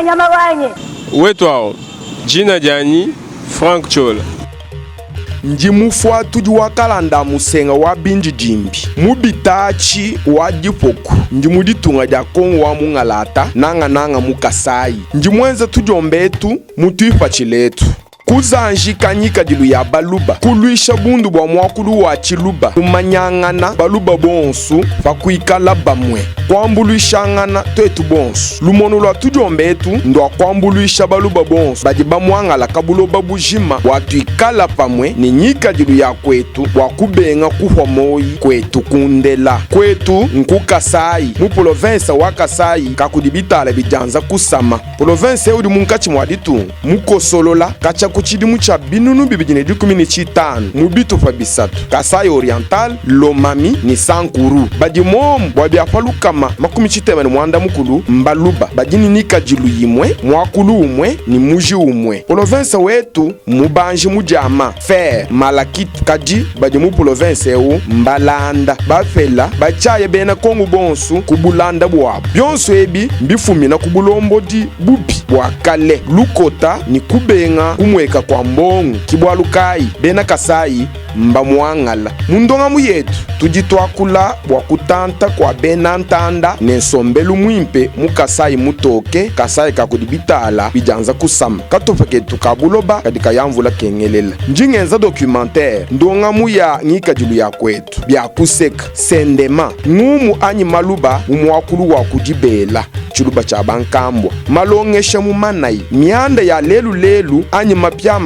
nyama wanye. Wetwao, jina jani Frank Chola. Njimufwa tuji wakalanda musenga wa binji jimbi mubitachi wa dipoku njimuditunga dia kongo wa mungalata nanga mukasai njimwenza tujombetu mutuipa chiletu kuzanjika nyika dilu ya baluba kuluisha bundu bwa mwakulu wa chiluba kumanyangana baluba bonsu fakuikala bamwe kwambuluishangana twetu bonsu lumono lwa tujombetu ndwa kwambuluisha baluba bonsu badi bamwangala kabuloba bujima watuikala pamwe ni nyika dilu ya kwetu wakubenga kuhomoyi kwetu kundela kwetu nkukasai mu province wa Kasai kakudibitala bijanza kusama province eudi munkachi mwaditu mukosolola kacha kuchidimu cha binunu bibijine di 15 mubitu fa bisatu Kasai Oriental Lomami ni Sankuru badi mom bwabiafalukama makumi chitema ni mwanda mukulu mbaluba badini nika jilu yimwe mwakulu umwe ni muji umwe province wetu mubanji mujama fer malakit kaji badi mu province eu mbalanda bafela bachaye bena kongu bonsu kubulanda bwabo byonso ebi mbifumina kubulombo di bubi bwakale lukota ni kubenga kumweka kwa mbongu kibwalukai bena Kasai mbamwangala mundonga muyetu tujitwakula bwakutanta kwa bena ntanda nensombelu mwimpe mukasai mutoke Kasai kakudibitala bijanza kusama katofaketu kabuloba kadika yamvula kengelela njingenza documentaire ndonga muya ngika jilu ya kwetu bya kuseka sendema ngumu anyi maluba umwakulu wa kujibela chuluba cha bankambwa malongesha mumanai mianda ya lelu anyi mapya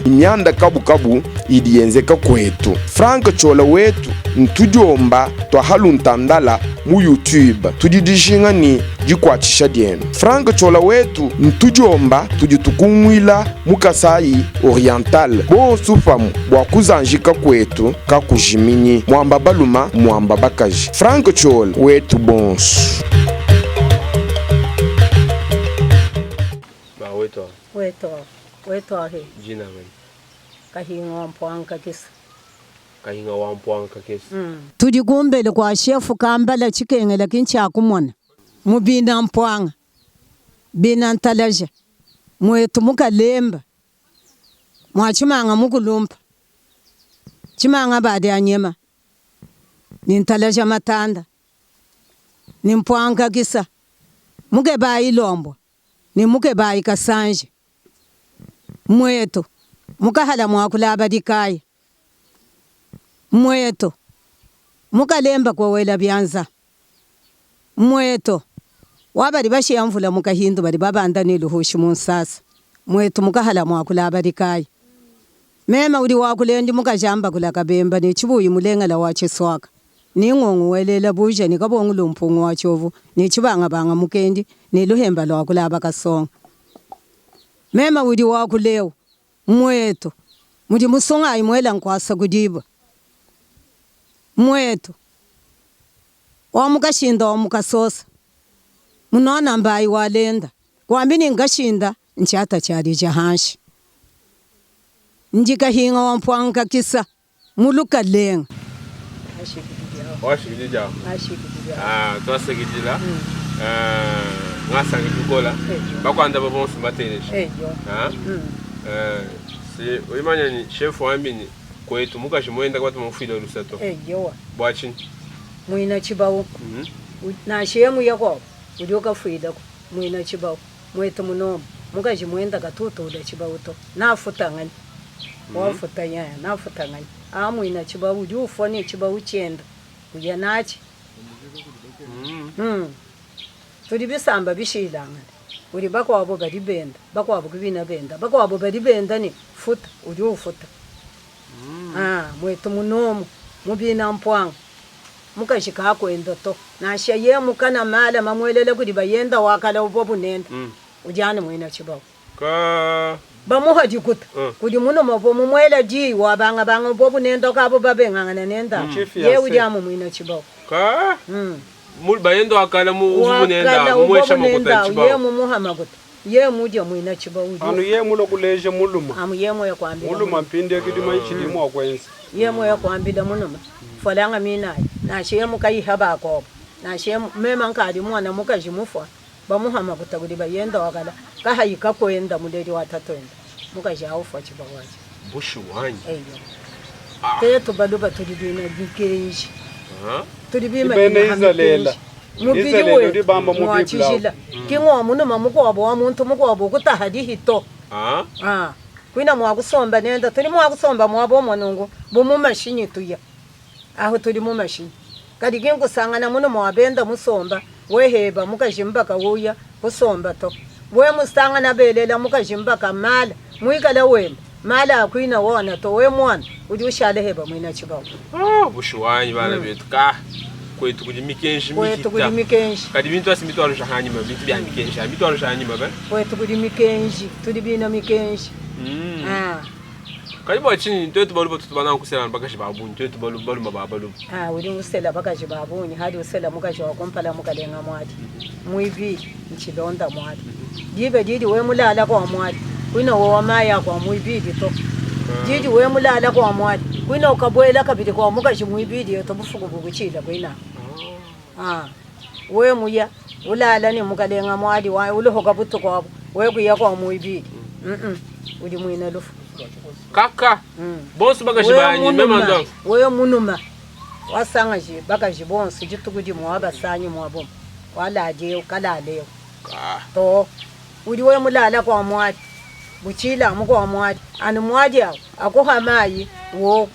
mianda kabu idiyenzeka kwetu Frank Chola wetu ntujomba twa haluntandala mu YouTube tudidishinga ni jikwachisha dienu Frank Chola wetu ntujomba tujitukumwila mu Kasai Oriental bonsu famu bwakuzanjika kwetu kakujiminyi mwamba baluma mwamba bakaji Frank Chola wetu bonsu Weto he Jina gani? Kahinga wampwanka kesa. Tudigumbele kwa shefu kambala chikengela kincha kumona mubina mpwanga bina ntalaje mwetu mukalemba mwachimanga mukulumpa chimanga bade anyema ni ntalaje matanda ni mpwanga kisa muke bayi lombo ni muke bayi kasanje mwetu mukahala mwakulaba dikaya mwetu mukalemba kwa wela byanza mwetu wabali bashiyamvula mukahindu bali babanda niluhushi munsasa mwetu mukahala mwakulaba dikaya mema uli wakulendi mukajamba kulaka bemba ni chibuyi mulengala wachiswaka ni ngongu welela buja ni kabongu lumpungu wachovu ni chibanga banga mukendi ni luhemba lwakulaba kasonga mema uli wakuleo mwetu mudi musonga imwela nkwasa kudiba mwetu wamukashinda wamukasosa munona mbayi walenda kwambini ngashinda nchata chali jahanshi njikahinga wampwanga kisa muluka lenga Washikijija. Twasekijila. Ngasa ngikukola. Bakwanda babonsu mateneje. Si uyimanya ni chef wambini kwetu mukaje mwenda kwatu mufilo lusato. Yowa. Bwachini. Mwina chibawo. Na shemu yako ujoka fuida mwina chibawo. Mwetu munomo mukaje mwenda katuto ule chibawo to. Nafutangani. Wafutanya nafutangani. Mwina chibawo ujufoni chibawo chenda. Uyanachi. Turi bisamba bishilanga. Uri bakwabo bari benda, bakwabo kubina benda, bakwabo bari benda ni futa, uri ufuta. Mwetu munomo, mubina mpwanga. Mukashika hako endoto. Na shaye mukana mala mamwelele kuri bayenda wakala ubobu nenda. Ujana mwina chibawo. Bamuha jikuta. Kuri munomo bo mumwela ji wabanga ubobu nenda kabo babenganga nenda. Ye ujamu mwina chibawo. Mul bayendo akala mu ubunenda umwesha makota chibawo. Ye mumuhamaguta. Ye muja mwina chibawo. Anu ye mulo kuleje muluma. Ye moyo kwambira. Muluma mpinde kidima ichidimo akwenza. Ye moyo kwambira munuma. Falanga mina na shemu kai haba ko. Na shemu mema nkadi mwana mukaji mufwa. bamuhama kutaguri bayenda wakala kahayika kwenda muleri watatwenda mukaja ufa chibawaje bushi wanyi tetu baluba tulibina bikenji tulibima izalela mubiwe mwachijila kingo muno mamuko wa muntu muko kutahadi hito kwina mwakusomba nenda tuli mwakusomba mwabo mwanungu bumu mashini tuya aho tuli mu mashini kadi kinkusangana muno mwabenda musomba weheba mukajimbaka wuya kusomba to we musangana belela mukajimbaka mala mwikala wemba mala akwina wona to we mwana udi ushale heba mwina chibawo bushuwanyi bana betu ka kwetu kuli mikenji kadi bintu asimito arushahanyima bintu bya mikenji abito arushahanyima ba kwetu kuli mikenji tuli bina mikenji kadi bwachini twetu baluba tutubana kusela bakashi babunyi twetu baluba babaluba uri usela bakashi babunyi hadi usela mukashi wakompala mukalenga mwadi muibi nchilonda mwadi dibe didi we mulala kwa mwadi kwina wo maya kwa muibidi to didi we mulala kwa mwadi kwina ukabwela kabidi kwa mukashi muibidi to bufuku bukuchila kwina we muya ulala ni mukalenga mwadi wa ulohoka buto kwa we kuya kwa muibidi uri mwina lufu kaka bonsu bakashi banyi memando we munuma wasanga je bakashi bonsu jitugudi mwaba sanyi mwabo wala je kalale to uri we mulala kwa mwadi buchila mu kwa mwadi ani mwadi akoha mayi wo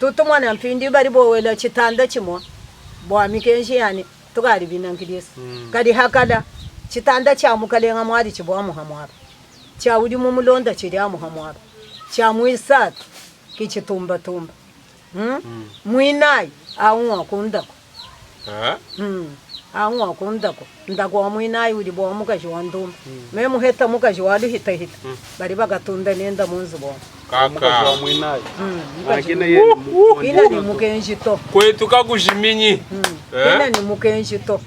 tutumwana mpindi bari bowela chitanda chimwa bwa mikenshi yani tukari binankilisi kadi hakala chitanda cha mukalenga mwadi chibwa muhamwaba cha uri mu mulonda chiri amuhamwaba cha muisat kichitumba tumba muinai aunwa kundako aunwa kundako ndako muinai uri bwa mukaji wandumba me muheta mukaji walu hita bari bagatunda nenda munzu bo kaka muinai ina ni mukenji to kwetu kakujiminyi ina ni mukenji to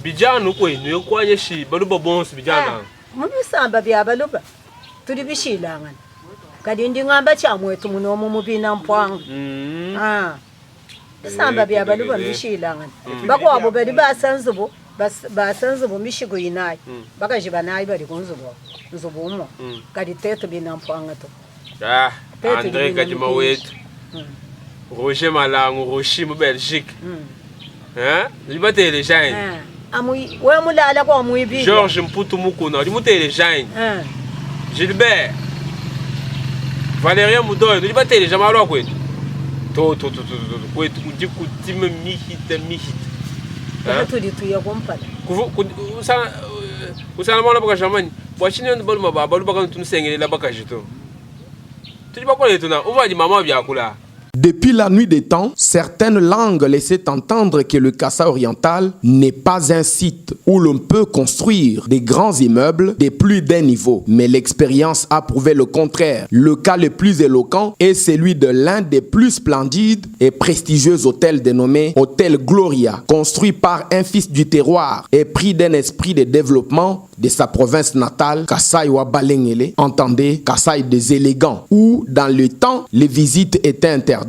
bijana kwenu yokwanye shi baluba bonsu bijana mubisamba bya baluba turi bishilangana kadi ndingamba chamwetu muno mumubina mpwanga bisamba bya baluba bishilangana bakwabo bali basanzubo basanzubo mishigo yinayi bakajiba nayi bali kunzubo nzubumo kadi tetu bina mpwanga to André Kadima wetu Roger Malangu Roshi mu Belgique libatele jane amui we mulala kwa muibi Georges Mputu Mukuna limutele jane Gilbert Valérien Mudoyo libatele jamalo kwetu to kwetu kutima mihita tuya kompala usana mwana baka jamani bwachini ndo balu babalu baka tunsengelela baka jito tuli bakole tuna uvaji mama byakula. Depuis la nuit des temps, certaines langues laissaient entendre que le Kasaï oriental n'est pas un site où l'on peut construire des grands immeubles de plus d'un niveau. Mais l'expérience a prouvé le contraire. Le cas le plus éloquent est celui de l'un des plus splendides et prestigieux hôtels dénommé Hôtel Gloria, construit par un fils du terroir et pris d'un esprit de développement de sa province natale, Kasaï wa Balengele, entendez Kasaï des élégants, où dans le temps, les visites étaient interdites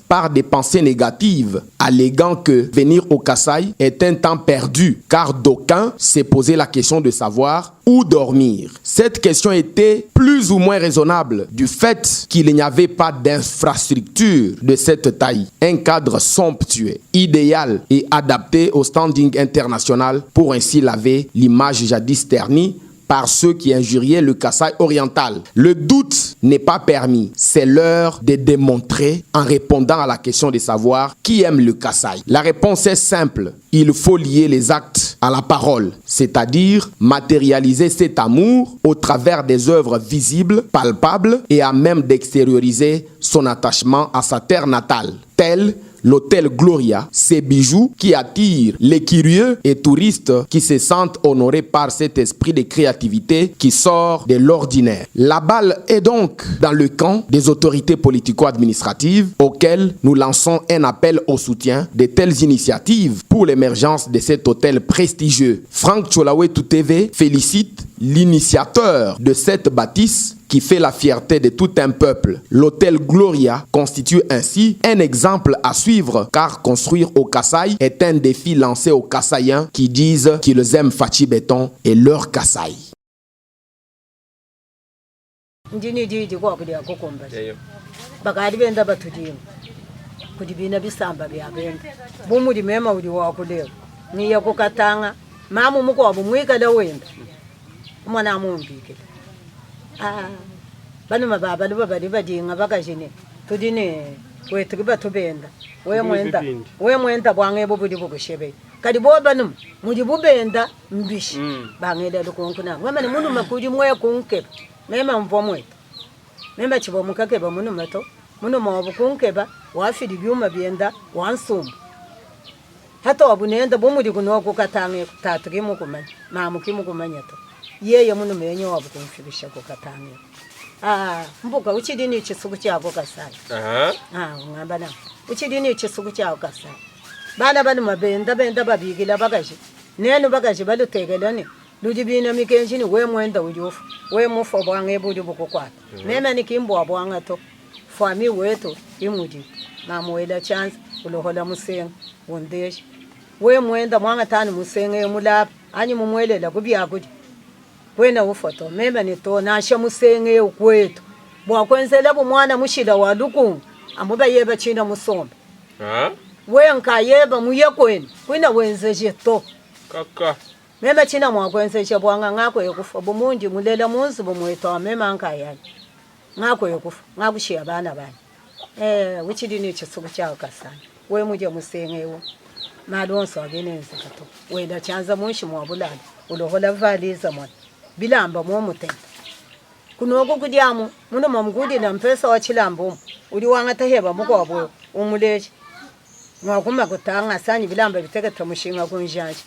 par des pensées négatives, alléguant que venir au Kasaï est un temps perdu, car d'aucuns s'est posé la question de savoir où dormir. Cette question était plus ou moins raisonnable du fait qu'il n'y avait pas d'infrastructure de cette taille. Un cadre somptueux, idéal et adapté au standing international pour ainsi laver l'image jadis ternie par ceux qui injuriaient le Kasaï oriental. Le doute n'est pas permis. C'est l'heure de démontrer en répondant à la question de savoir qui aime le Kasaï. La réponse est simple. Il faut lier les actes à la parole, c'est-à-dire matérialiser cet amour au travers des œuvres visibles, palpables et à même d'extérioriser son attachement à sa terre natale, tel l'hôtel Gloria, ces bijoux qui attirent les curieux et touristes qui se sentent honorés par cet esprit de créativité qui sort de l'ordinaire. La balle est donc dans le camp des autorités politico-administratives auxquelles nous lançons un appel au soutien de telles initiatives pour l'émergence de cet hôtel prestigieux. Franck Tcholawetu TV félicite l'initiateur de cette bâtisse qui fait la fierté de tout un peuple. L'hôtel Gloria constitue ainsi un exemple à suivre, car construire au Kasaï est un défi lancé aux Kasaïens qui disent qu'ils aiment Fachi Béton et leur Kasaï. Bakari benda batujinga kudibina bisamba bya benda bumuri mema uri wakulewa niya kukatanga mamu muko abumwikala wenda umwana mumbikira bano mababa bali badinga bakajine tudine wetu batubenda we mwenda bwange bubudi bugushebe kadi bo banu muri bubenda mbishi bangela lukonkuna mwamane mundu makuri mwe kunke mema mvomwe memba chibo mukakeba muno mato muno mawabu kunkeba wafidi byuma byenda wansumbu hata wabunenda bomuri kuno kukatange tatu kimukumanya mamu kimukumanya to yeye muno menyo wabu kumfibisha kukatange mbuka uchidini chisuku cyabo kasai ngamba na uchidini chisuku cyabo kasai bana bana mabenda benda babigila bagaje neno bagaje balutegelane lujibina mikenjini we mwenda ujofu we mufo bwange budi bukukwata mema nikimbo bwanga to fami wetu imudi mamwela chance ulohola musenga wondesh we mwenda mwanga tani musenga yomulapa anyi mumwelela kubya kudi wena ufoto mema ni to nasha musenga yokwetu bwakwenzela bomwana mushila waluku amuba yeba china musombe we nkayeba muyekweni kwina wenzeje to kaka mema china mwakwenze chabwanga ngako yokufa bomunji mulela munzi bomwetwa mema nkayani ngako yokufa ngakushiya bana bani wichidini chisuku chao kasana we muje musengewo malonso agenenze kato wenda chanza munshi mwabulala ulohola valiza mwana bilamba momutenda kunoko kudyamu muno mamgudi na mpesa wa chilambo uli wanga taheba mukwabo umuleje mwakuma kutanga sanyi bilamba biteketa mushinga kunjanje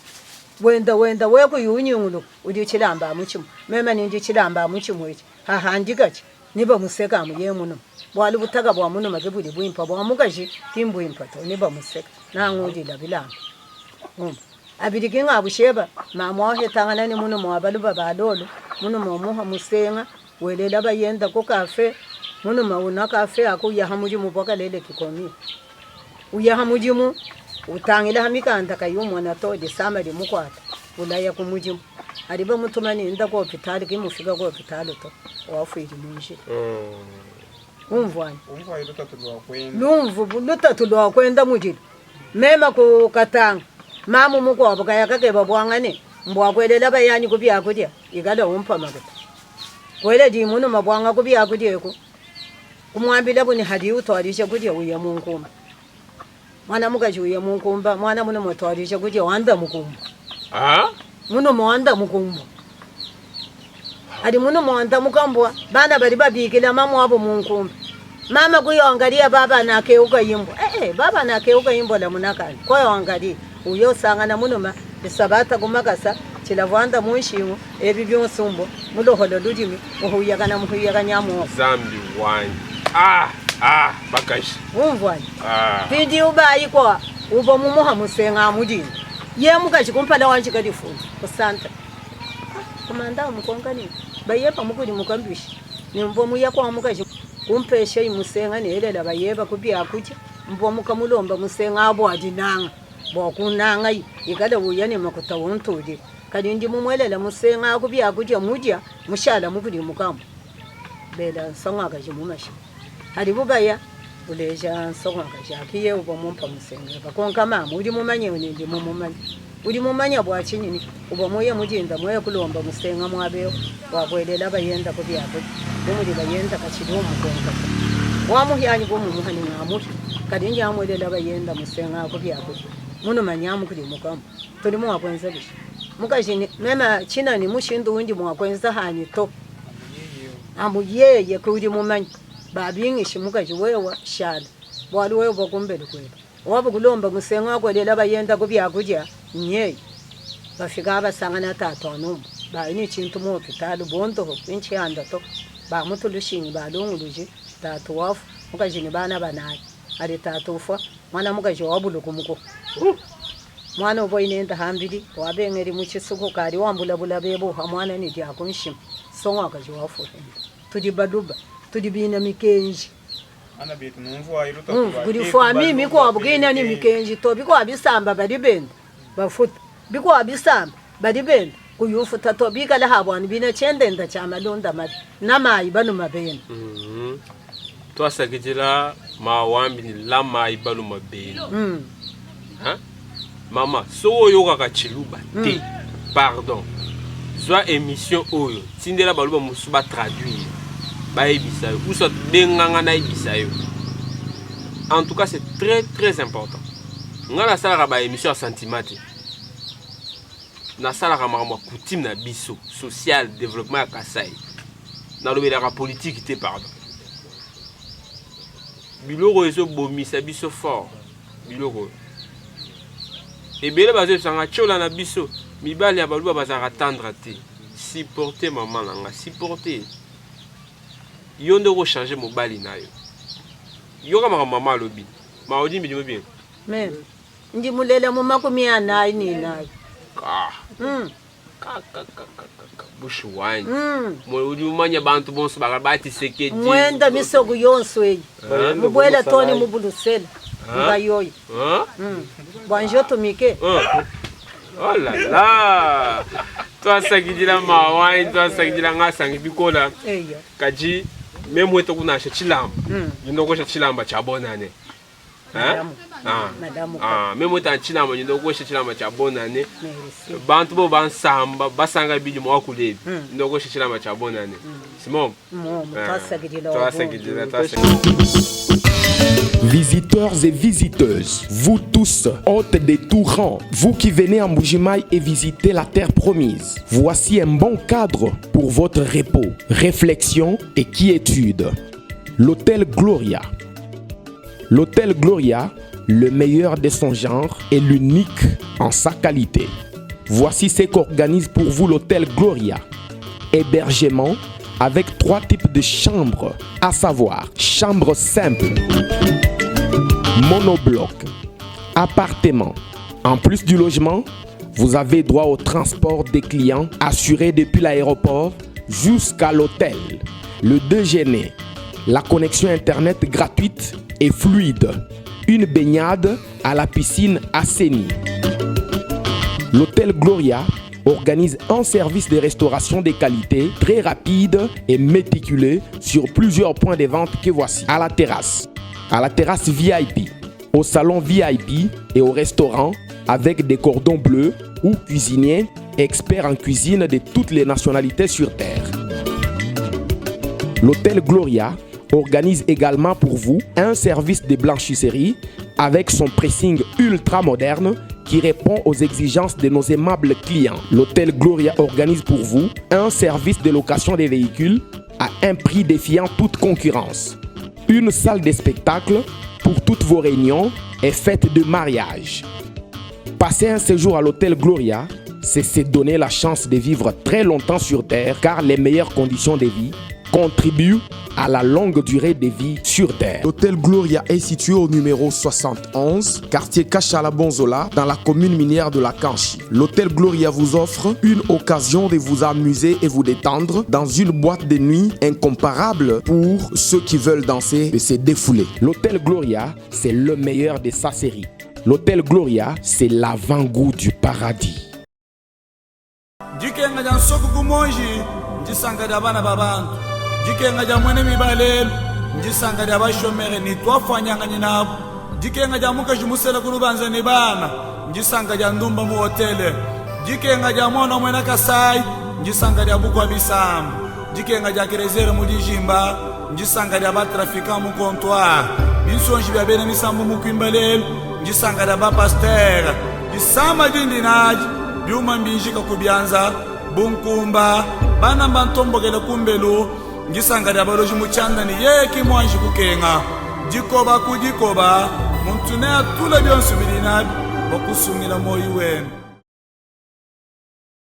wenda we kuyunyungulu udi chilamba muchimu mema nindi chilamba muchimu ichi handikachi niba museka muye muno bwali butaka bwa muno makebuli bwimpa bwa mukaji timbu impa to niba museka na ngudi la bilamba abirikinga abusheba mama wahe tangana ni muno mwabaluba badolo muno momuha musenga welela bayenda ko kafe muno mauna kafe akuya hamuji muboka lele kikomi uya hamujimu utangila hamikanda kayumwana to de samari mukwata ulaya kumujimu ariba mutumani nda ko hospitali kimufika ko hospitali to wafiri munji umvani lutatu lwa kwenda mujili mema ku katanga mamu muko abukaya kake babwangane mbwakwelela bayani kubya kudya igala umpa magata kwele di muno mabwanga kubya kudya ko kumwambila buni hadi utwalisha kudya uya munkumba mwana mukajuye munkumba mwana muno motwalisha kudya wanda mukumba muno mwanda mukumba adi muno mwanda mukambwa bana bali babikila mama wabo munkumba mama kuyoangalia baba nakeuka yimbo baba nakeuka yimbo la munakani koyoangalia uyo sangana muno ma bisabata kumakasa chilavwanda munshimu ebi byonsumbo muloholo lujimi uhuyagana muhuyaganya zambi wanyi bakashi umvwani pindi ubayi kwa ubo mumuha musenga mudini ye mukachi kumpala wanchi kalifunza kusanta kumanda mukongani bayepa mukudi mukambishi nimbo muya kwa mukachi kumpeshe musenga nelela bayeba kubya kuchi mbo mukamulomba musenga abo adinanga bokunanga ikala uyane makuta wontudi kadi ndi mumwelela musenga kubya kuchi mudya mushala mukudi mukambo bela songa kaji mumashi hari bubaya uleja nsonga kajakiye ubo mumpa musenga bakonka mama uri mumanye ndi mumumanye uri mumanya bwachinyini ubo moye mujinda moye kulomba musenga mwabeo wabwelela bayenda kubyabo bomuri bayenda kachiri umukonka wamuhyanyi bomumuhani ngamuhi kadi nyamwelela bayenda musenga kubyabo muno manyamu kuli mukamba tuli mwakwenza bishi mukajini mema china ni mushindu undi mwakwenza hani to amu yeye kuri mumanye babingishi mukaji wewa shala bwali wewe bokumbele kwela wabo kulomba musenga kwalela bayenda kubyakudya nyeye bafika abasangana tatonu bayini chintu mu hospitali bonto pinchi anda to ba mutulushini balunguluje tatu wafu mukaji ni bana banayi ali tatu ufa mwana mukaji wabuluku muko mwana ubo inenda hambili wabengeri muchisuko kali wambula bula bebo mwana ni dya kunshim songa kaji wafu tudi baduba tudi bina mikenji ana bitu numvua iluta kuri fami miko bugina ni mikenji to biko abisamba badi benda bafuta biko abisamba badi benda kuyufuta to bikala habwana bina chendenda cha malonda mad namayi banu mabenda to asakijila mawambi ni lama ibalu mabenda hein mama so yoka ka chiluba te pardon soit émission oyo tindela baluba musuba traduire ba ebisa ou soit benganga na ebisa yo. En tout cas c'est très très important. Ngala sala ba émission sentiment na sala makambo coutume na biso social développement ya Kasai na lobela ka politique te pardon biloko ezo bomisa biso fort biloko ebele bazo sanga chola na biso mibali ya baluba bazaka tendre te supporter maman nanga supporter yo ndoko changer mobali na yo yo kama maman lobi ma odi mbidi bien mais ndi mulela mu makumi anayi ni nayi bushi wine mo udi umanya bantu bonso bakabati sekedi mwenda misogo yonso eyi mubwela toni mubulusela ngayoyi banjo tumike oh là là toi sakidila ma wine toi sakidila ngasangi bikola kaji même weto kuna chilamba ndoko chilamba cha bonane même weto chilamba ndoko chilamba cha bonane bantu bo bansamba basanga bidi mo kulebi ndoko chilamba cha bonane simon toi sakidila Visiteurs et visiteuses, vous tous, hôtes des tout rangs, vous qui venez en Mbuji-Mayi et visiter la terre promise, voici un bon cadre pour votre repos, réflexion et quiétude. L'hôtel Gloria. L'hôtel Gloria, le meilleur de son genre et l'unique en sa qualité. Voici ce qu'organise pour vous l'hôtel Gloria. Hébergement avec 3 types de chambres, à savoir chambre simple, monobloc, appartement. En plus du logement, vous avez droit au transport des clients assuré depuis l'aéroport jusqu'à l'hôtel, le déjeuner, la connexion internet gratuite et fluide, une baignade à la piscine assainie. L'hôtel Gloria organise un service de restauration de qualité très rapide et méticuleux sur plusieurs points de vente que voici. À la terrasse VIP, au salon VIP et au restaurant avec des cordons bleus ou cuisiniers experts en cuisine de toutes les nationalités sur terre. L'hôtel Gloria organise également pour vous un service de blanchisserie avec son pressing ultra moderne qui répond aux exigences de nos aimables clients. L'hôtel Gloria organise pour vous un service de location des véhicules à un prix défiant toute concurrence. Une salle de spectacle pour toutes vos réunions et fêtes de mariage. Passer un séjour à l'hôtel Gloria, c'est se donner la chance de vivre très longtemps sur Terre car les meilleures conditions de vie contribuent à la longue durée de vie sur Terre. L'hôtel Gloria est situé au numéro 71, quartier Kachala-Bonzola, dans la commune minière de la Kanchi. L'hôtel Gloria vous offre une occasion de vous amuser et vous détendre dans une boîte de nuit incomparable pour ceux qui veulent danser et se défouler. L'hôtel Gloria, c'est le meilleur de sa série. L'hôtel Gloria, c'est l'avant-goût du paradis. Jikenga jamwene mibalel njisanga jabashomere nitwafanyanga nyinabo jikenga jamuka jimusela kulubanza ni bana njisanga jandumba mu hotele jikenga jamona mwena Kasai njisanga jabukwa bisambu jikenga jakerezere mu dijimba njisanga jabatrafika mu comptoir bisonji byabene misambu mu kwimbalel njisanga jaba pasteur jisama jindinaji byuma mbinjika kubyanza bunkumba bana bantombogela kumbelu njisanga dabaloji muchanda ni yeki mwanji kukenga jikoba kujikoba muntu ne atula byonsu bilinabi bakusungila moyi wenu.